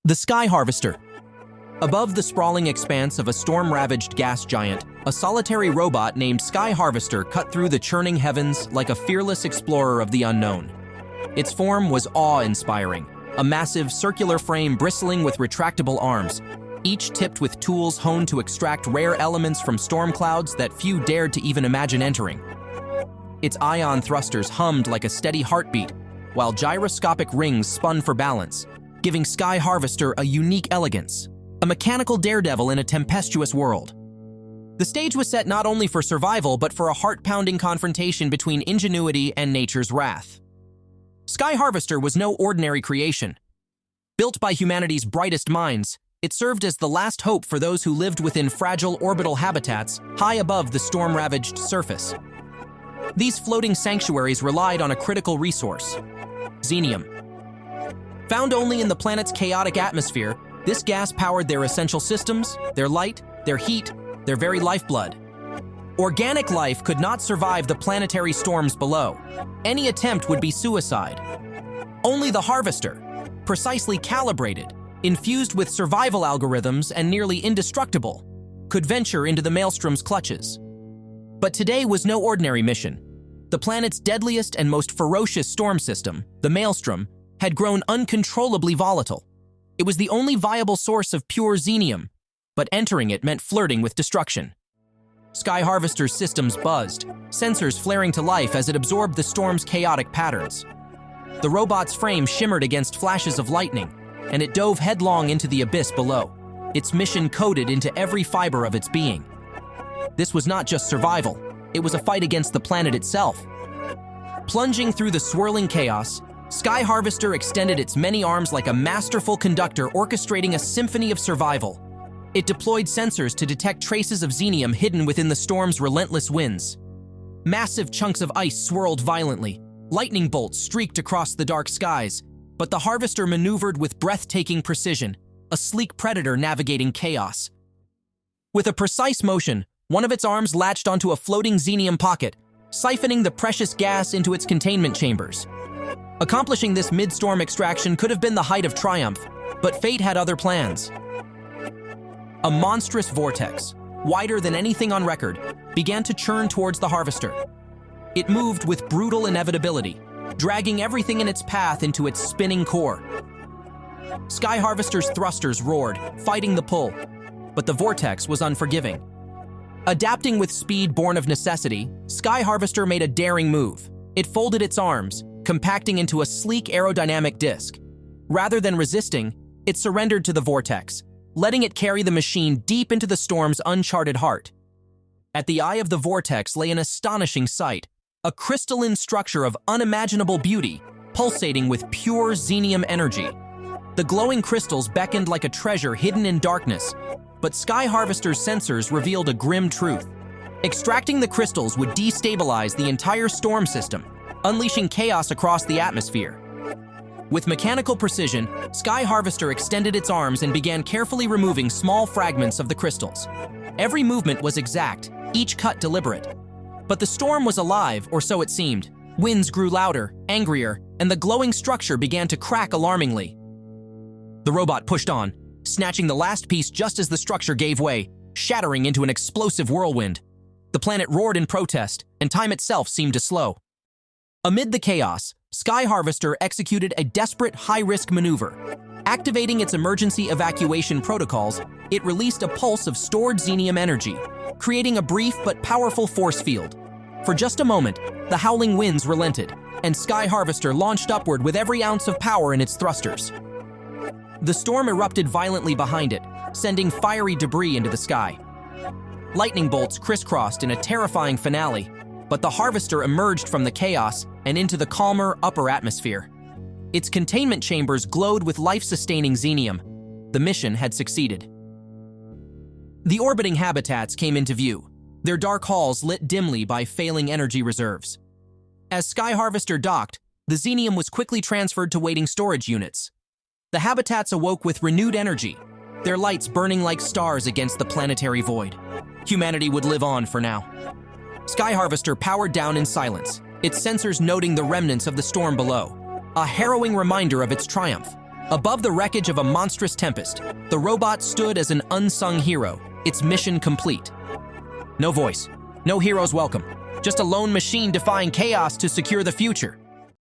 The Sky Harvester. Above the sprawling expanse of a storm-ravaged gas giant, a solitary robot named Sky Harvester cut through the churning heavens like a fearless explorer of the unknown. Its form was awe-inspiring, a massive circular frame bristling with retractable arms, each tipped with tools honed to extract rare elements from storm clouds that few dared to even imagine entering. Its ion thrusters hummed like a steady heartbeat, while gyroscopic rings spun for balance, giving Sky Harvester a unique elegance, a mechanical daredevil in a tempestuous world. The stage was set not only for survival, but for a heart-pounding confrontation between ingenuity and nature's wrath. Sky Harvester was no ordinary creation. Built by humanity's brightest minds, it served as the last hope for those who lived within fragile orbital habitats high above the storm-ravaged surface. These floating sanctuaries relied on a critical resource: xenium. Found only in the planet's chaotic atmosphere, this gas powered their essential systems, their light, their heat, their very lifeblood. Organic life could not survive the planetary storms below. Any attempt would be suicide. Only the Harvester, precisely calibrated, infused with survival algorithms and nearly indestructible, could venture into the Maelstrom's clutches. But today was no ordinary mission. The planet's deadliest and most ferocious storm system, the Maelstrom, had grown uncontrollably volatile. It was the only viable source of pure xenium, but entering it meant flirting with destruction. Sky Harvester's systems buzzed, sensors flaring to life as it absorbed the storm's chaotic patterns. The robot's frame shimmered against flashes of lightning, and it dove headlong into the abyss below, its mission coded into every fiber of its being. This was not just survival, it was a fight against the planet itself. Plunging through the swirling chaos, Sky Harvester extended its many arms like a masterful conductor orchestrating a symphony of survival. It deployed sensors to detect traces of xenium hidden within the storm's relentless winds. Massive chunks of ice swirled violently, lightning bolts streaked across the dark skies, but the Harvester maneuvered with breathtaking precision, a sleek predator navigating chaos. With a precise motion, one of its arms latched onto a floating xenium pocket, siphoning the precious gas into its containment chambers. Accomplishing this mid-storm extraction could have been the height of triumph, but fate had other plans. A monstrous vortex, wider than anything on record, began to churn towards the Harvester. It moved with brutal inevitability, dragging everything in its path into its spinning core. Sky Harvester's thrusters roared, fighting the pull, but the vortex was unforgiving. Adapting with speed born of necessity, Sky Harvester made a daring move. It folded its arms, compacting into a sleek aerodynamic disc. Rather than resisting, it surrendered to the vortex, letting it carry the machine deep into the storm's uncharted heart. At the eye of the vortex lay an astonishing sight, a crystalline structure of unimaginable beauty, pulsating with pure xenium energy. The glowing crystals beckoned like a treasure hidden in darkness, but Sky Harvester's sensors revealed a grim truth. Extracting the crystals would destabilize the entire storm system, unleashing chaos across the atmosphere. With mechanical precision, Sky Harvester extended its arms and began carefully removing small fragments of the crystals. Every movement was exact, each cut deliberate. But the storm was alive, or so it seemed. Winds grew louder, angrier, and the glowing structure began to crack alarmingly. The robot pushed on, snatching the last piece just as the structure gave way, shattering into an explosive whirlwind. The planet roared in protest, and time itself seemed to slow. Amid the chaos, Sky Harvester executed a desperate high-risk maneuver. Activating its emergency evacuation protocols, it released a pulse of stored xenium energy, creating a brief but powerful force field. For just a moment, the howling winds relented, and Sky Harvester launched upward with every ounce of power in its thrusters. The storm erupted violently behind it, sending fiery debris into the sky. Lightning bolts crisscrossed in a terrifying finale, but the Harvester emerged from the chaos and into the calmer upper atmosphere. Its containment chambers glowed with life-sustaining xenium. The mission had succeeded. The orbiting habitats came into view, their dark halls lit dimly by failing energy reserves. As Sky Harvester docked, the xenium was quickly transferred to waiting storage units. The habitats awoke with renewed energy, their lights burning like stars against the planetary void. Humanity would live on for now. Sky Harvester powered down in silence, its sensors noting the remnants of the storm below, a harrowing reminder of its triumph. Above the wreckage of a monstrous tempest, the robot stood as an unsung hero, its mission complete. No voice, no hero's welcome, just a lone machine defying chaos to secure the future.